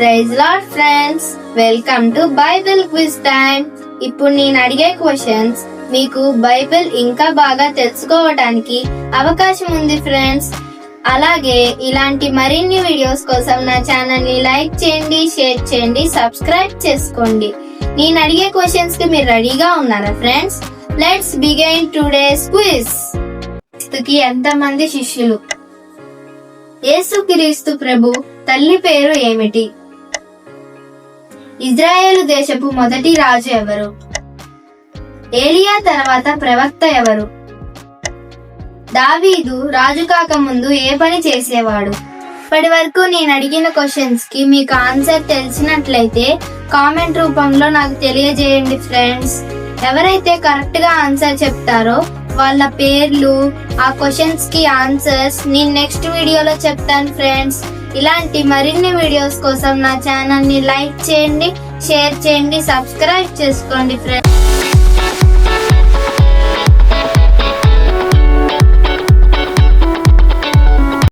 Praise lord friends, welcome to Bible quiz time. ఇప్పుడు నేను అడిగే క్వశ్చన్స్ మీకు బైబిల్ ఇంకా బాగా తెలుసుకోవడానికి అవకాశం ఉంది ఫ్రెండ్స్. అలాగే ఇలాంటి మరిన్ని వీడియోస్ కోసం నా ఛానల్ ని లైక్ చేయండి, షేర్ చేయండి, సబ్స్క్రైబ్ చేసుకోండి. నేను అడిగే క్వశ్చన్స్ కి మీరు రెడీగా ఉన్నారా friends? Let's begin today's quiz. క్రీస్తుకి ఎంతమంది శిష్యులు? యేసుక్రీస్తు ప్రభు తల్లి పేరు ఏమిటి? ఇజ్రాయేలు దేశపు మొదటి రాజు ఎవరు? ఏలియా తర్వాత ప్రవక్త ఎవరు? దావీదు రాజు కాక ముందు ఏ పని చేసేవాడు? ఇప్పటి వరకు నేను అడిగిన క్వశ్చన్స్ కి మీకు ఆన్సర్ తెలిసినట్లయితే కామెంట్ రూపంలో నాకు తెలియజేయండి ఫ్రెండ్స్. ఎవరైతే కరెక్ట్ గా ఆన్సర్ చెప్తారో వాళ్ళ పేర్లు, ఆ క్వశ్చన్స్ కి ఆన్సర్స్ నేను నెక్స్ట్ వీడియోలో చెప్తాను ఫ్రెండ్స్. ఇలాంటి మరిన్ని వీడియోస్ కోసం నా ఛానల్ ని లైక్ చేయండి, షేర్ చేయండి, సబ్స్క్రైబ్ చేసుకోండి ఫ్రెండ్స్.